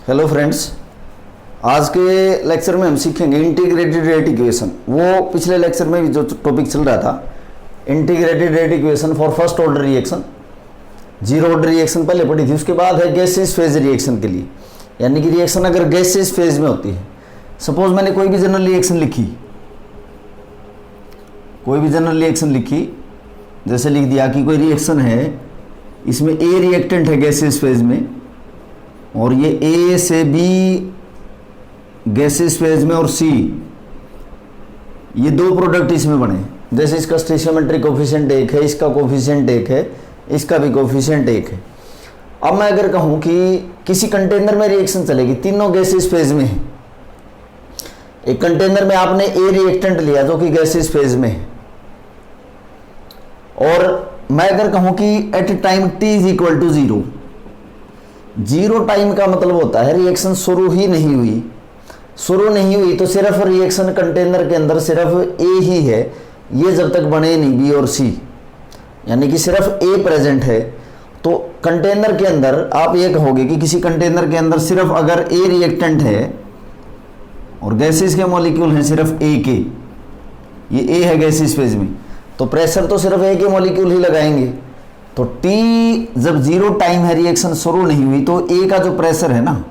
Hello friends, आज के lecture में हम सीखेंगे इंटीग्रेटेड रेट इक्वेशन। वो पिछले लेक्चर में भी जो टॉपिक चल रहा था, integrated rate equation for first order reaction, zero order reaction पहले पढ़ी थी। उसके बाद है गैसेस फेज रिएक्शन के लिए, यानी कि रिएक्शन अगर गैसेस फेज में होती है। सपोज मैंने कोई भी जनरल रिएक्शन लिखी, जैसे लिख दिया कि कोई रिएक्शन है, इसमें ए रिएक्टेंट है गैसेस फेज में, और ये ए से बी गैसेस फेज में, और सी, ये दो प्रोडक्ट इसमें बने। जैसे इसका स्टोइचियोमेट्रिक कोफिशिएंट 1 है, इसका कोफिशिएंट 1 है, इसका भी कोफिशिएंट 1 है। अब मैं अगर कहूं कि किसी कंटेनर में रिएक्शन चलेगी, तीनों गैसेस फेज में है। एक कंटेनर में आपने ए रिएक्टेंट लिया जो कि गैसेस फेज में है, और मैं अगर कहूं कि at time T is equal to 0, 0 time का मतलब होता है रिएक्शन शुरू नहीं हुई तो सिर्फ रिएक्शन कंटेनर के अंदर सिर्फ ए ही है, ये जब तक बने नहीं बी और सी, यानी कि सिर्फ ए प्रेजेंट है। तो कंटेनर के अंदर आप ये कहोगे कि किसी कंटेनर के अंदर सिर्फ अगर ए रिएक्टेंट है और गैसेस के मॉलिक्यूल हैं सिर्फ ए के, ये ए है गैसेस फेज में, तो प्रेशर तो सिर्फ ए के मॉलिक्यूल ही लगाएंगे। तो टी जब 0 टाइम है, रिएक्शन शुरू नहीं हुई, तो ए का जो प्रेशर है ना,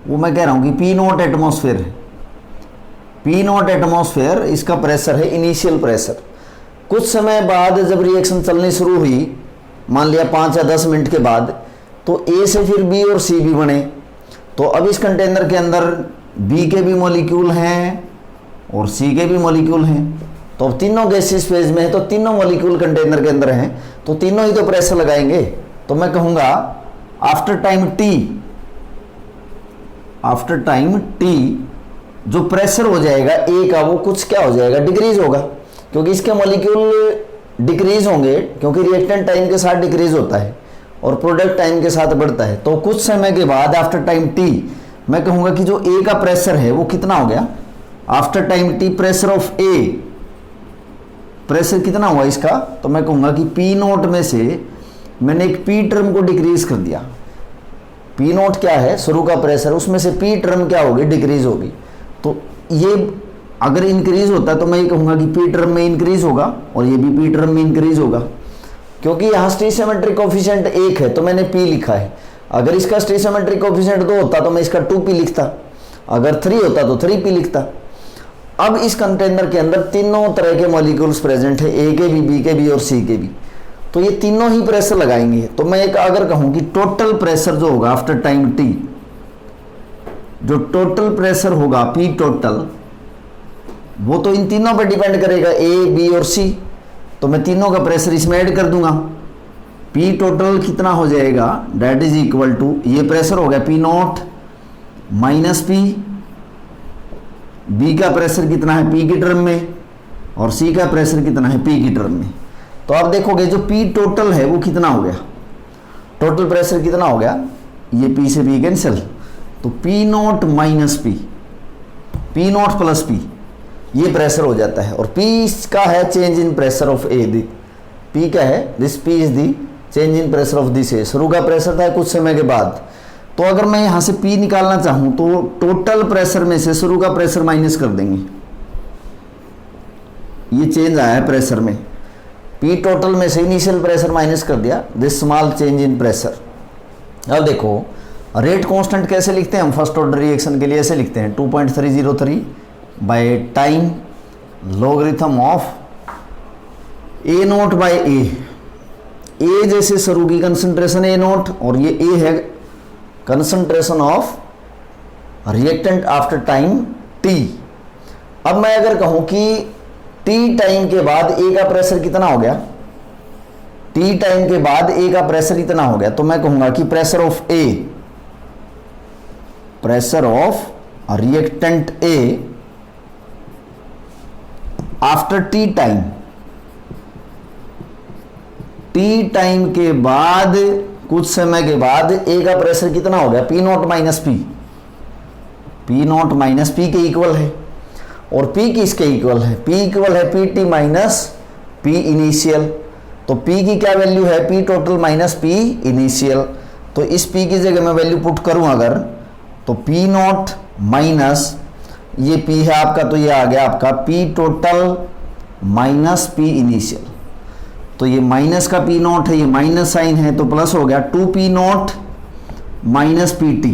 वो मैं कह रहा हूं कि पी नॉट एटमॉस्फेयर है। पी नॉट एटमॉस्फेयर इसका प्रेशर है, इनिशियल प्रेशर। कुछ समय बाद जब रिएक्शन चलनी शुरू हुई, मान लिया 5 या 10 मिनट के बाद, तो ए से फिर बी और सी भी बने। तो अब इस कंटेनर के अंदर बी के भी मॉलिक्यूल हैं और सी के भी मॉलिक्यूल हैं। तो अब तीनों गैसेस फेज में है, तो तीनों मॉलिक्यूल कंटेनर के अंदर हैं, तो तीनों ही तो प्रेशर लगाएंगे। तो मैं कहूंगा आफ्टर टाइम टी जो प्रेशर हो जाएगा ए का, वो कुछ क्या हो जाएगा, डिक्रीज होगा, क्योंकि इसके मॉलिक्यूल डिक्रीज होंगे, क्योंकि रिएक्टेंट टाइम के साथ डिक्रीज होता है और प्रोडक्ट टाइम के साथ बढ़ता है। तो कुछ समय के बाद आफ्टर टाइम टी मैं कहूंगा कि जो ए का प्रेशर है वो कितना हो गया, after time T pressure of A, pressure कितना हुआ इसका, तो मैं कहूंगा कि पी नोट में से मैंने एक पी टर्म को डिक्रीज कर दिया। पी नोट क्या है, शुरू का प्रेशर, उसमें से पी टर्म क्या होगी, डिक्रीज होगी। तो ये अगर इंक्रीज होता है तो मैं ये कहूंगा कि पी टर्म में इंक्रीज होगा और ये भी पी टर्म में इंक्रीज होगा, क्योंकि यहाँ स्टोइचियोमेट्रिक कोफिशिएंट 1 है तो मैंने पी लिखा है। अगर इसका स्टोइचियोमेट्रिक कोफिशिएंट 2 होता तो मैं इसका 2p लिखता, अगर 3 होता तो 3p लिखता। अब इस कंटेनर के अंदर तीनों तरह के मॉलिक्यूल्स प्रेजेंट है, ए के भी, बी के भी और सी के भी, तो ये तीनों ही प्रेशर लगाएंगे। तो मैं एक अगर कहूं कि टोटल प्रेशर जो होगा आफ्टर टाइम टी, जो टोटल प्रेशर होगा पी टोटल, वो तो इन तीनों पर डिपेंड करेगा, ए बी और सी। तो मैं तीनों का प्रेशर इसमें ऐड कर दूंगा, पी टोटल कितना हो जाएगा, दैट इज इक्वल टू, ये प्रेशर हो गया P naught minus P, B का प्रेशर कितना है पी की टर्म में, और सी का प्रेशर कितना है पी की टर्म में। तो आप देखोगे जो पी टोटल है वो कितना हो गया, टोटल प्रेशर कितना हो गया, ये पी से पी कैंसिल, तो P naught minus P, P naught plus P, ये प्रेशर हो जाता है। और पी का है change in pressure of A, P क्या है, this P is the change in pressure of this A. शुरू का प्रेशर था कुछ समय के बाद, तो अगर मैं यहां से पी निकालना चाहूं तो टोटल प्रेशर में से शुरू का प्रेशर माइनस कर देंगे, ये चेंज आया है प्रेशर में, पी टोटल में से इनिशियल प्रेशर माइनस कर दिया, this small change in pressure. अब देखो रेट कांस्टेंट कैसे लिखते हैं हम फर्स्ट ऑर्डर रिएक्शन के लिए, ऐसे लिखते हैं 2.303 by time logarithm of A naught by A. A जैसे शुरू की कंसंट्रेशन ए नोट, और ये ए है concentration of reactant after time T. अब मैं अगर कहूं कि टी टाइम के बाद ए का प्रेशर कितना हो गया, टी टाइम के बाद ए का प्रेशर इतना हो गया, तो मैं कहूंगा कि pressure of A, pressure of reactant A after T time, T time के बाद कुछ समय के बाद ए का प्रेशर कितना हो गया, P naught minus P, P naught minus P के इक्वल है, और पी किसके इक्वल है, पी इक्वल है P T minus P initial. तो पी की क्या वैल्यू है, P total minus P initial. तो इस पी की जगह मैं वैल्यू पुट करूं अगर, तो पी नॉट माइनस ये पी है आपका, तो ये आ गया आपका P total minus P initial. तो ये माइनस का पी नॉट है, ये माइनस साइन है तो प्लस हो गया 2p not minus P T.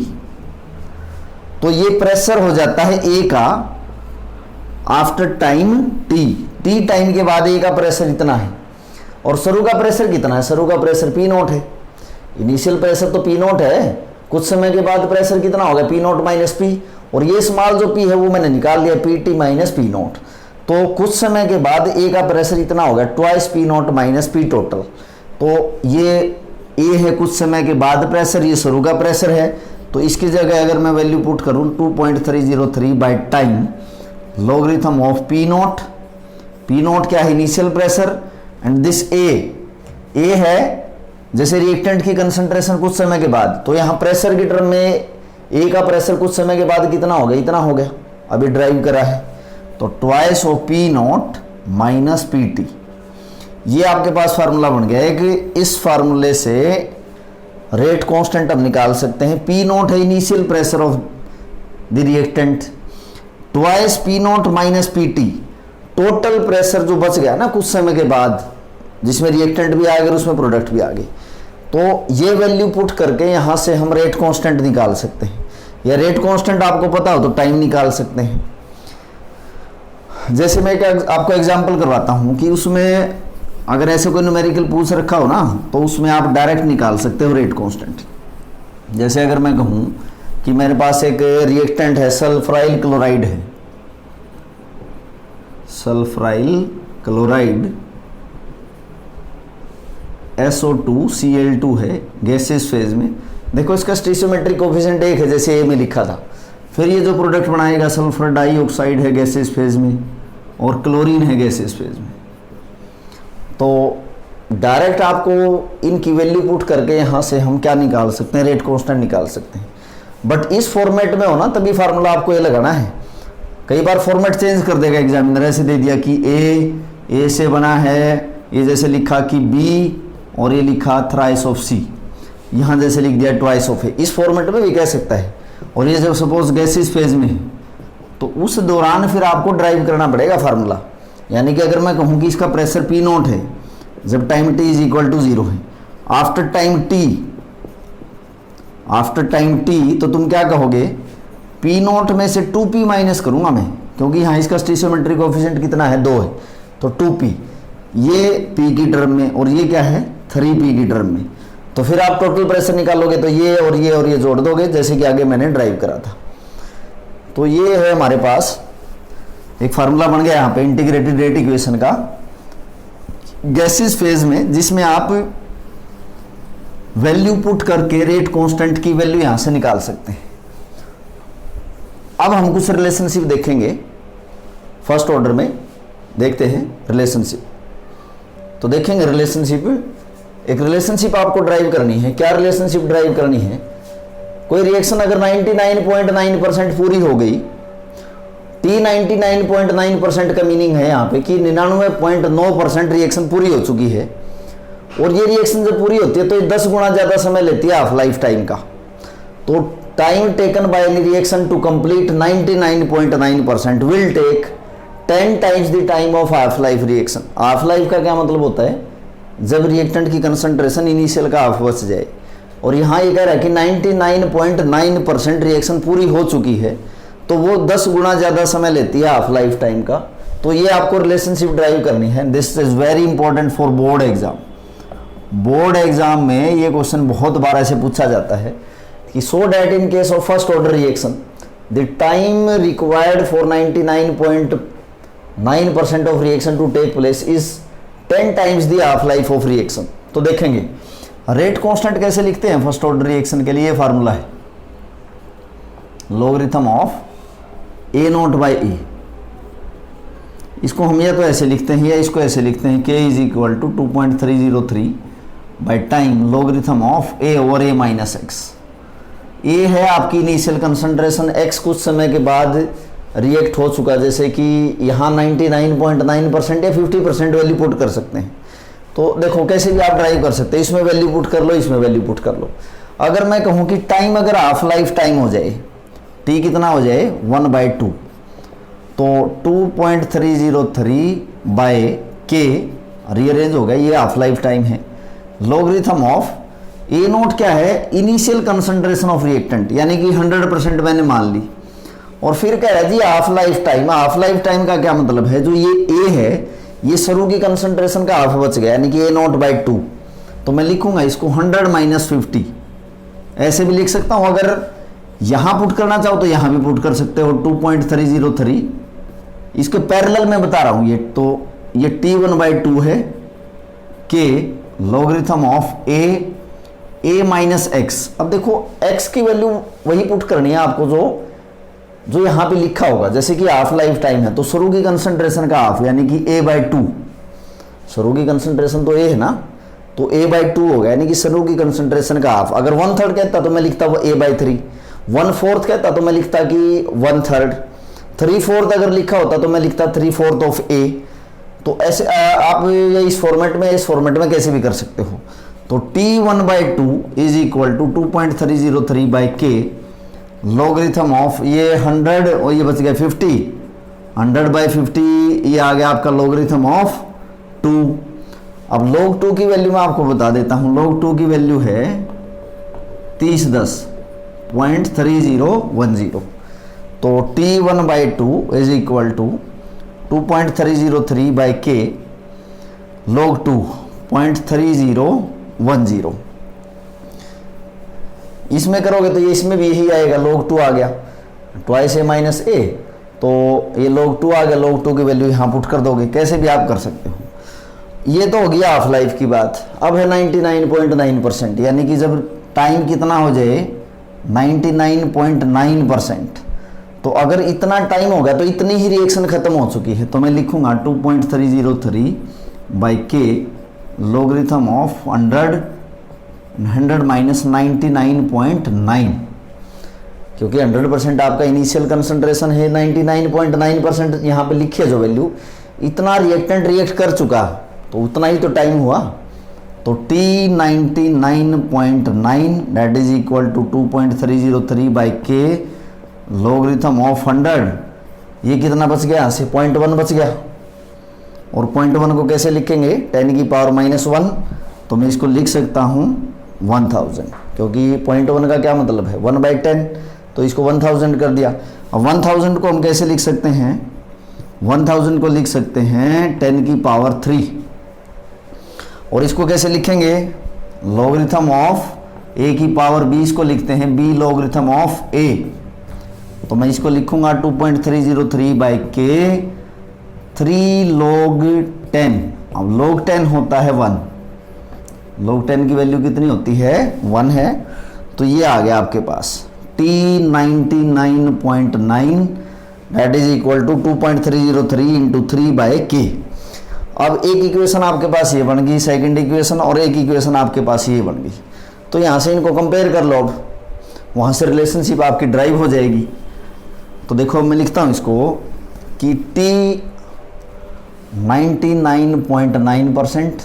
तो ये प्रेशर हो जाता है ए का after time T. T time के बाद ए का प्रेशर इतना है। और शुरू का प्रेशर कितना है? शुरू का प्रेशर पी नॉट है। इनिशियल प्रेशर तो पी नॉट है, कुछ समय के बाद प्रेशर कितना होगा? P naught minus P. और ये स्मॉल जो पी है वो मैंने निकाल लिया, P T minus P not. तो कुछ समय के बाद ए का प्रेशर इतना होगा, twice P naught minus P total. तो ये ए है कुछ समय के बाद प्रेशर, ये शुरू का प्रेशर है। तो इसकी जगह अगर मैं वैल्यू पुट करूँ 2.303 by time logarithm of P not. P not क्या है? Initial pressure. एंड दिस ए है जैसे रिएक्टेंट की कंसंट्रेशन कुछ समय के बाद। तो यहाँ प्रेशर की टर्म में ए का प्रेशर कुछ समय के बाद कितना हो गया? इतना हो गया, अभी ड्राइव करा है। तो twice of P naught minus P T. ये आपके पास फार्मूला बन गया है कि इस फार्मूले से रेट कांस्टेंट हम निकाल सकते हैं। पी नॉट है initial pressure of the reactant, twice P naught minus P T. Total pressure जो बच गया ना कुछ समय के बाद, जिसमें रिएक्टेंट भी आ गया उसमें प्रोडक्ट भी आ गई। तो ये वैल्यू पुट करके यहाँ से हम रेट कांस्टेंट निकाल सकते हैं, या रेट कांस्टेंट आपको पता हो तो टाइम निकाल सकते हैं। जैसे मैं आपको एग्जांपल करवाता हूँ कि उसमें अगर ऐसे कोई न्यूमेरिकल पूछ रखा हो ना तो उसमें आप डायरेक्ट निकाल सकते हो रेट कांस्टेंट। जैसे अगर मैं कहूँ कि मेरे पास एक रिएक्टेंट है, सल्फ्राइल क्लोराइड है, सल्फ्राइल क्लोराइड SO2Cl2 है गैसेस फेज में। देखो इसका स्टीशियोमेट्रिक कोफिशिएंट 1 है जैसे ए में लिखा था। फिर ये जो प्रोडक्ट बनाएगा सल्फर डाइऑक्साइड है गैसेस फेज में और क्लोरीन है गैसेस फेज में। तो डायरेक्ट आपको इनकी वैल्यू पुट करके यहाँ से हम क्या निकाल सकते हैं? रेट कांस्टेंट निकाल सकते हैं। बट इस फॉर्मेट में हो ना तभी फार्मूला आपको ये लगाना है। कई बार फॉर्मेट चेंज कर देगा एग्जामिनर, ऐसे दे दिया कि ए से बना है, ये जैसे लिखा कि बी और ये लिखा थ्राइस ऑफ सी, यहाँ जैसे लिख दिया ट्वाइस ऑफ ए। इस फॉर्मेट में भी कह सकता है। और ये जब सपोज गैसेस फेज में है तो उस दौरान फिर आपको ड्राइव करना पड़ेगा फार्मूला। यानी कि अगर मैं कहूँ कि इसका प्रेशर पी नॉट है जब time T is equal to 0 है, आफ्टर टाइम टी तो तुम क्या कहोगे? पी नॉट में से 2p माइनस करूंगा मैं, क्योंकि यहाँ इसका स्टीशियोमेट्रिक कोफिशिएंट कितना है? 2 है। तो 2p ये p की टर्म में और ये क्या है? 3p की टर्म में। तो फिर आप टोटल प्रेशर निकालोगे तो ये और ये जोड़ दोगे जैसे कि आगे मैंने ड्राइव करा था। तो ये है हमारे पास एक फार्मूला बन गया यहाँ पे इंटीग्रेटेड रेट इक्वेशन का गैसेस फेज में, जिसमें आप वैल्यू पुट करके रेट कांस्टेंट की वैल्यू यहां से निकाल सकते हैं। अब हम कुछ रिलेशनशिप देखेंगे, फर्स्ट ऑर्डर में देखते हैं रिलेशनशिप। तो देखेंगे रिलेशनशिप, एक रिलेशनशिप आपको ड्राइव करनी है। क्या रिलेशनशिप ड्राइव करनी है? कोई रिएक्शन अगर 99.9% पूरी हो गई, T 99.9% का मीनिंग है यहाँ पे कि 99.9% रिएक्शन पूरी हो चुकी है। और ये रिएक्शन जब पूरी होती है तो ये 10 गुना ज़्यादा समय लेती है हाफ लाइफ टाइम का। तो time taken by reaction to complete 99.9% will take 10 times the time of half life reaction. Half life का क्या मतलब होता है? जब रिएक्टेंट की कंसंट्रेशन इनिशियल का हाफ बच जाए। और यहाँ ये कह रहा है कि 99.9% रिएक्शन पूरी हो चुकी है तो वो 10 गुना ज़्यादा समय लेती है हाफ लाइफ टाइम का। तो ये आपको रिलेशनशिप ड्राइव करनी है। This is very important for board exam. Board exam में ये क्वेश्चन बहुत बार ऐसे पूछा जाता है कि so that in case of first order reaction the time required for 99.9% of reaction to take place is 10 times the half life of reaction. तो देखेंगे रेट कांस्टेंट कैसे लिखते हैं फर्स्ट ऑर्डर रिएक्शन के लिए। फार्मूला है logarithm of A naught by A. इसको हम या तो ऐसे लिखते हैं या इसको ऐसे लिखते हैं, k is equal to 2.303 by time logarithm of A over A minus X. A है आपकी इनिशियल कंसंट्रेशन, x कुछ समय के बाद रिएक्ट हो चुका, जैसे कि यहाँ 99.9% या 50% वैल्यू पुट कर सकते हैं। तो देखो कैसे भी आप ड्राइव कर सकते हैं, इसमें वैल्यू पुट कर लो, इसमें वैल्यू पुट कर लो। अगर मैं कहूँ कि टाइम अगर हाफ लाइफ टाइम हो जाए टी कितना हो जाए 1/2, तो 2.303 बाय के रीअरेंज हो गया, ये हाफ लाइफ टाइम है। लॉगरिथम ऑफ ए नोट क्या है, इनिशियल कंसंट्रेशन ऑफ रिएक्टेंट, यानी कि 100% मैंने मान ली। और फिर कह रहा है जी half life time. Half life time का क्या मतलब है, जो ये ए है ये शुरू की कंसंट्रेशन का हाफ बच गया, यानी कि A0/2, तो मैं लिखूंगा इसको 100 - 50, ऐसे भी लिख सकता हूं। अगर यहां पुट करना चाहो तो यहां भी पुट कर सकते हो 2.303, इसके पैरेलल में बता रहा हूं ये, तो ये T1/2 है के logarithm of A minus x. अब देखो x की वैल्यू वही पुट करनी है आपको जो यहां पे लिखा होगा, जैसे कि हाफ लाइफ टाइम है तो शुरू की कंसंट्रेशन का हाफ, यानी कि A/2, शुरू की कंसंट्रेशन तो A है ना, तो A/2 होगा, यानी कि शुरू की कंसंट्रेशन का हाफ। अगर 1/3 कहता तो मैं लिखता वो A/3, 1/4 कहता तो मैं लिखता कि 1/3, 3/4 अगर लिखा होता तो मैं लिखता 3/4 ऑफ A। तो ऐसे आप इस फॉर्मेट में कैसे भी कर सकते हो। तो T1/2 is equal to 2.303 by K logarithm of ये 100 और ये बच गया 50, 100/50 ये आ गया आपका लॉगरिथम ऑफ 2। अब log 2 की वैल्यू मैं आपको बता देता हूं, log 2 की वैल्यू है 3010.3010। तो T1/2 is equal to 2.303 by K log 2.3010। इसमें करोगे तो ये इसमें भी यही आएगा, log 2 आ गया, ट्वाइस A माइनस ए, तो ये log 2 आ गया, log 2 की वैल्यू यहाँ पुट कर दोगे, कैसे भी आप कर सकते हो। ये तो हो गया हाफ लाइफ की बात। अब है 99.9%, यानी कि जब टाइम कितना हो जाए 99.9%, तो अगर इतना टाइम हो गया तो इतनी ही रिएक्शन खत्म हो चुकी है, तो मैं लिखूंगा 2.303 by K logarithm of 100 minus 99.9, क्योंकि 100% आपका इनिशियल कंसंट्रेशन है, 99.9% यहाँ पे लिखिए जो वैल्यू, इतना रिएक्टेंट रिएक्ट कर चुका तो उतना ही तो टाइम हुआ। तो T99.9 that is equal to 2.303 by K logarithm of 100, ये कितना बच गया, से 0.1 बच गया। और 0.1 को कैसे लिखेंगे, 10 की पावर -1, तो मैं इसको लिख सकता हूँ 1000, क्योंकि 0.1 का क्या मतलब है 1/10, तो इसको 1000 कर दिया। अब 1000 को हम कैसे लिख सकते हैं, 1000 को लिख सकते हैं 10 की पावर 3, और इसको कैसे लिखेंगे, लॉगरिथम ऑफ a की पावर 20 को लिखते हैं b लॉगरिथम ऑफ a, तो मैं इसको लिखूंगा 2.303 बाई के 3 log 10। अब log 10 होता है 1, log 10 की वैल्यू कितनी होती है 1 है, तो ये आ गया आपके पास T99.9 that is equal to 2.303 into 3 by K. अब एक इक्वेशन आपके पास ये बन गई, सेकंड इक्वेशन, और एक इक्वेशन आपके पास ये बन गई। तो यहाँ से इनको कंपेयर कर लो, अब वहाँ से रिलेशनशिप आपकी ड्राइव हो जाएगी। तो देखो मैं लिखता हूँ इसको कि T99.9%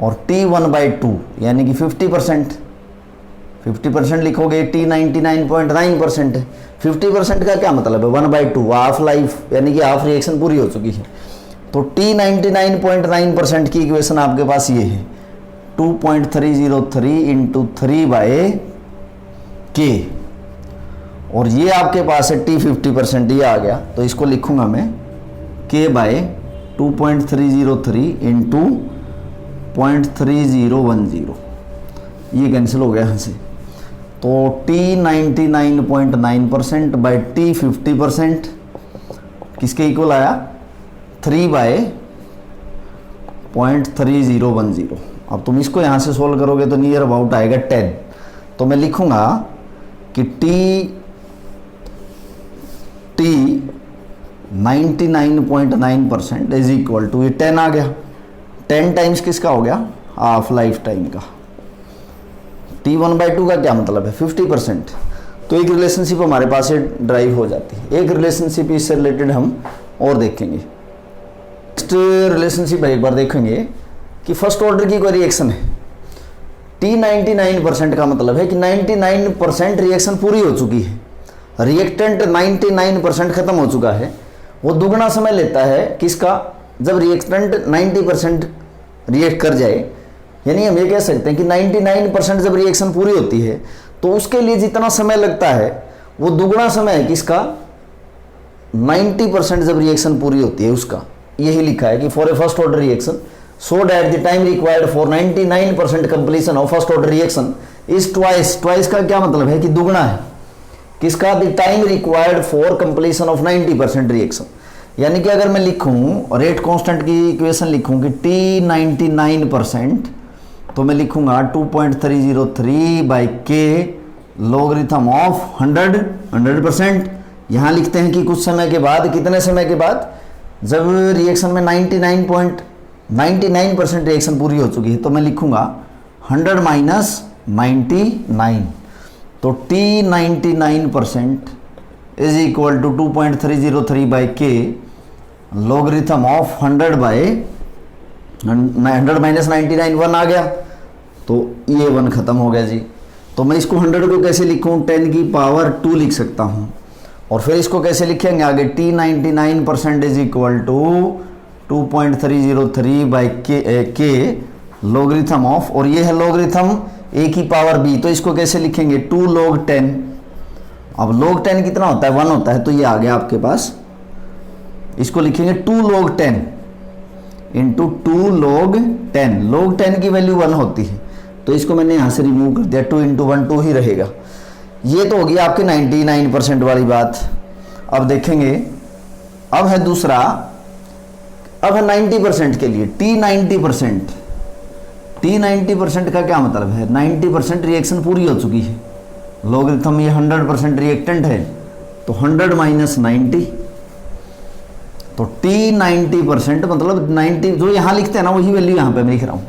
और T1/2 यानी कि 50% लिखोगे, T99.9% है, 50% का क्या मतलब है 1/2, हाफ लाइफ, यानी कि हाफ रिएक्शन पूरी हो चुकी है। तो T99.9% की इक्वेशन आपके पास ये है 2.303 इंटू 3 बाई के, और ये आपके पास है T50%, ये आ गया, तो इसको लिखूंगा मैं K बाय 2.303 इंटू 0.3010, ये कैंसिल हो गया यहाँ से। तो T99.9% बाई T50% किसके इक्वल आया 3 बाय 0.3010। अब तुम इसको यहाँ से सोल्व करोगे तो नियर अबाउट आएगा 10, तो मैं लिखूंगा कि T99.9% इज इक्वल टू, ये 10 आ गया, 10 टाइम्स किसका हो गया हाफ लाइफ टाइम का। T1/2 का क्या मतलब है 50%, तो एक रिलेशनशिप हमारे पास से ड्राइव हो जाती है। एक रिलेशनशिप इससे रिलेटेड हम और देखेंगे। नेक्स्ट रिलेशनशिप एक बार देखेंगे कि फर्स्ट ऑर्डर की कोई रिएक्शन है, T99% का मतलब है कि 99% रिएक्शन पूरी हो चुकी है, रिएक्टेंट 99% खत्म हो चुका है, वो दुगना समय लेता है किसका, जब रिएक्टेंट 90% रिएक्ट कर जाए। यानी हम ये कह सकते हैं कि 99% जब रिएक्शन पूरी होती है तो उसके लिए जितना समय लगता है वो दुगना समय है किसका, 90% जब रिएक्शन पूरी होती है उसका। यही लिखा है कि for a first order reaction so that the time required for 99% completion of first order reaction is twice. Twice का क्या मतलब है कि दुगना है किसका, the time required for completion of 90% reaction. यानी कि अगर मैं लिखूं रेट कांस्टेंट की इक्वेशन लिखूं कि T 99%, तो मैं लिखूंगा 2.303 बाई के लॉगरिथम ऑफ 100%। यहाँ लिखते हैं कि कुछ समय के बाद, कितने समय के बाद, जब रिएक्शन में 99% रिएक्शन पूरी हो चुकी है, तो मैं लिखूंगा 100 माइनस 99, तो T 99% is equal to 2.303 by K logarithm of 100 by 100 minus 99, 1 आ गया, तो ये 1 खत्म हो गया जी। तो मैं इसको 100 को कैसे लिखूं, 10 की पावर 2 लिख सकता हूं। और फिर इसको कैसे लिखेंगे आगे, T 99% is equal to 2.303 by K logarithm of, और ये है लॉगरिथम a की पावर b, तो इसको कैसे लिखेंगे 2 log 10। अब log 10 कितना होता है, 1 होता है, तो ये आ गया आपके पास। इसको लिखेंगे 2 log 10 इंटू 2 log 10। log 10 की वैल्यू 1 होती है, तो इसको मैंने यहाँ से रिमूव कर दिया, 2 इंटू 1 2 ही रहेगा। ये तो होगी आपकी 99% वाली बात। अब देखेंगे, अब है दूसरा, अब है 90% के लिए T 90%। T 90% का क्या मतलब है, 90% रिएक्शन पूरी हो चुकी है, लॉगरिथम ये 100% रिएक्टेंट है, तो 100 माइनस 90, तो T 90% मतलब 90, जो यहाँ लिखते हैं ना वही वैल्यू यहाँ पे मैं लिख रहा हूँ।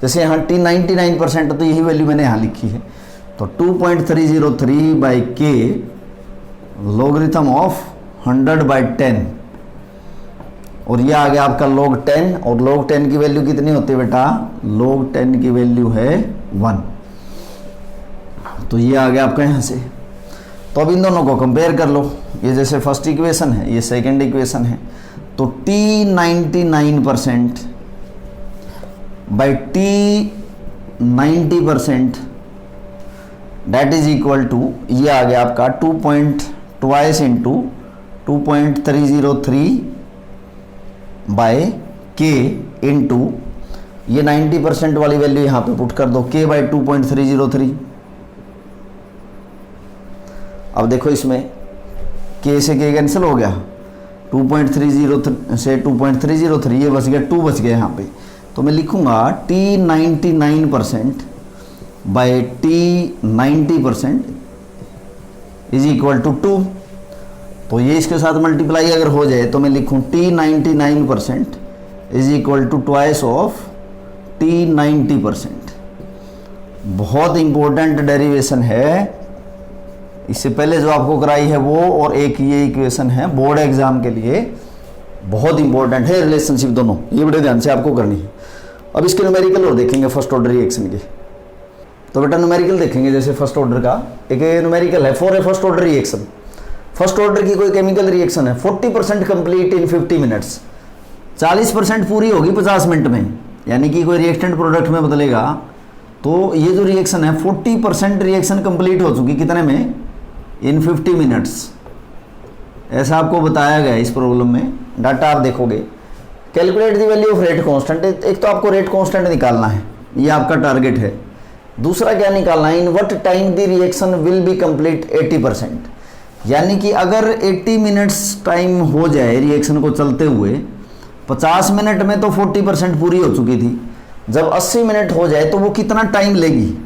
जैसे यहाँ T 99% तो यही वैल्यू मैंने यहाँ लिखी है, तो 2.303 by K logarithm of 100 by 10, और ये आ गया आपका log 10, और log 10 की वैल्यू कितनी होती है बेटा, log 10 की वैल्यू है 1, तो ये आ गया आपका यहाँ से। तो अब इन दोनों को कंपेयर कर लो, ये जैसे फर्स्ट इक्वेशन है, ये सेकंड इक्वेशन है, तो T 99% by T 90% that is equal to, ये आ गया आपका 2.2 इंटू 2.303 बाय के इंटू ये 90% वाली वैल्यू यहाँ पे पुट कर दो, के बाई 2.303। अब देखो इसमें के से के कैंसिल हो गया, 2.303 से 2.303 ये बच गया, 2 बच गया यहाँ पे। तो मैं लिखूंगा T 99% by T 90% is equal to 2। तो ये इसके साथ मल्टीप्लाई अगर हो जाए तो मैं लिखूं T 99% is equal to twice of T 90%। बहुत इंपॉर्टेंट डेरिवेशन है, इससे पहले जो आपको कराई है वो, और एक ये इक्वेशन है बोर्ड एग्जाम के लिए बहुत इंपॉर्टेंट है, रिलेशनशिप दोनों, ये बड़े ध्यान से आपको करनी है। अब इसके न्यूमेरिकल और देखेंगे फर्स्ट ऑर्डर रिएक्शन के। तो बेटा न्यूमेरिकल देखेंगे, जैसे फर्स्ट ऑर्डर का एक न्यूमेरिकल है for a first order reaction. First order की कोई केमिकल रिएक्शन है, 40% कंप्लीट इन 50 मिनट्स, 40% पूरी होगी 50 मिनट में, यानी कि कोई रिएक्टेंट प्रोडक्ट में बदलेगा। तो ये जो रिएक्शन है 40% रिएक्शन कंप्लीट हो चुकी कितने में, इन 50 मिनट्स, ऐसा आपको बताया गया है इस प्रॉब्लम में। डाटा आप देखोगे, calculate the value of rate constant, एक तो आपको रेट कांस्टेंट निकालना है, ये आपका टारगेट है। दूसरा क्या निकालना है, in what time the reaction will be complete 80%, यानी कि अगर 80 मिनट्स टाइम हो जाए रिएक्शन को चलते हुए, 50 मिनट में तो 40% पूरी हो चुकी थी, जब 80 मिनट हो जाए तो वो कितना टाइम लेगी,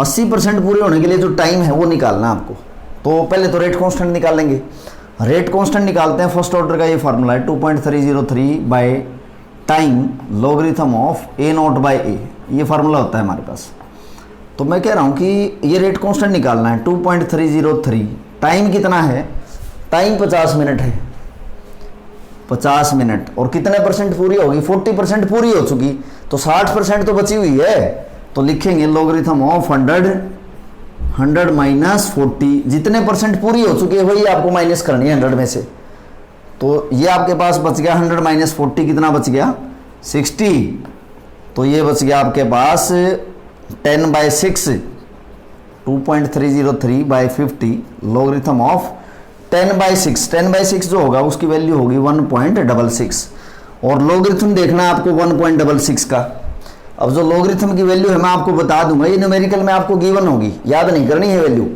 80% पूरे होने के लिए जो टाइम है वो निकालना है आपको। तो पहले तो रेट कांस्टेंट निकालेंगे। रेट कांस्टेंट निकालते हैं, फर्स्ट ऑर्डर का ये फार्मूला है 2.303 by time logarithm of A naught by A, ये फार्मूला होता है हमारे पास। तो मैं कह रहा हूँ कि ये रेट कांस्टेंट निकालना है 2.303, टाइम कितना है, टाइम 50 मिनट है, 50 मिनट, और कितने परसेंट पूरी होगी, 40% पूरी हो चुकी, तो 60% तो बची हुई है। तो लिखेंगे लॉगरिथम ऑफ 100 100 माइनस 40, जितने परसेंट पूरी हो चुकी है वही आपको माइनस करनी है 100 में से। तो ये आपके पास बच गया 100 माइनस 40, कितना बच गया 60। तो ये बच गया आपके पास 10/6, 2.303/50 लॉगरिथम ऑफ 10/6। 10/6 जो होगा उसकी वैल्यू होगी 1.66, और लॉगरिथम देखना है आपको 1.66 का। अब जो लॉगरिथम की वैल्यू है मैं आपको बता दूंगा, ये न्यूमेरिकल में आपको गिवन होगी, याद नहीं करनी है वैल्यू।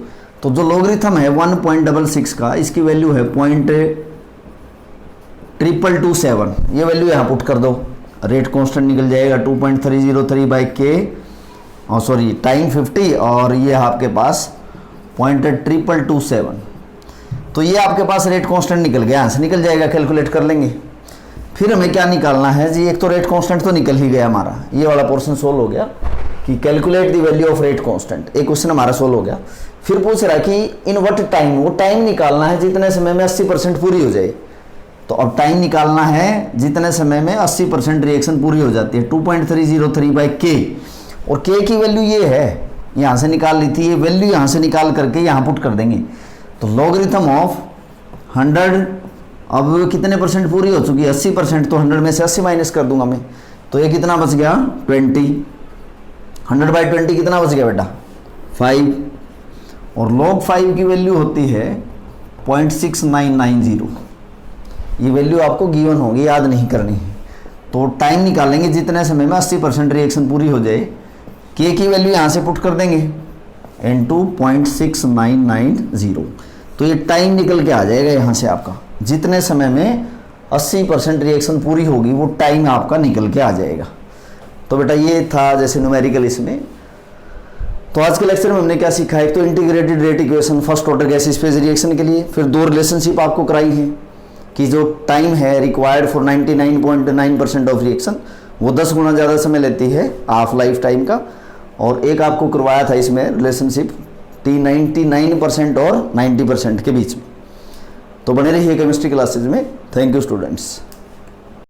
तो जो लॉगरिथम है 1.66 का, इसकी वैल्यू है 0.2227, ये वैल्यू यहाँ पुट कर दो, रेट कांस्टेंट निकल जाएगा 2.303/k, और सॉरी टाइम 50, और ये आपके पास 0.2227। तो ये आपके पास रेट कांस्टेंट निकल गया, यहाँ से निकल जाएगा, कैलकुलेट कर लेंगे। फिर हमें क्या निकालना है जी, एक तो रेट कांस्टेंट तो निकल ही गया हमारा, ये वाला पोर्शन सोल्व हो गया कि calculate the value of rate constant, एक क्वेश्चन हमारा सोल्व हो गया। फिर पूछ रहा है कि इन व्हाट टाइम, वो टाइम निकालना है जितने समय में 80% पूरी हो जाए। तो अब टाइम निकालना है जितने समय में 80% रिएक्शन पूरी हो जाती है, 2.303/k, और k की वैल्यू ये है, यहाँ से निकाल ली थी, ये वैल्यू यहाँ से निकाल करके यहाँ पुट कर देंगे। तो लॉगरिथम ऑफ 100, अब कितने परसेंट पूरी हो चुकी है 80%, तो 100 में से 80 माइनस कर दूंगा मैं, तो ये कितना बच गया 20। 100/20 कितना बच गया बेटा 5, और log 5 की वैल्यू होती है 0.6990, ये वैल्यू आपको गिवन होगी, याद नहीं करनी है। तो टाइम निकालेंगे जितने समय में 80% रिएक्शन पूरी हो जाए, k की वैल्यू यहाँ से पुट कर देंगे इनटू 0.6990, तो ये टाइम निकल के आ जाएगा यहाँ से आपका, जितने समय में 80% रिएक्शन पूरी होगी वो टाइम आपका निकल के आ जाएगा। तो बेटा ये था जैसे न्यूमेरिकल इसमें। तो आज के लेक्चर में हमने क्या सीखा, एक तो integrated rate equation first order gases phase reaction के लिए, फिर दो रिलेशनशिप आपको कराई है कि जो टाइम है रिक्वायर्ड फॉर 99.9% ऑफ रिएक्शन वो 10 गुना ज़्यादा समय लेती है हाफ लाइफ टाइम का, और एक आपको करवाया था इसमें रिलेशनशिप 99% और 90% के बीच में। तो बने रहिए केमिस्ट्री क्लासेज में। Thank you students.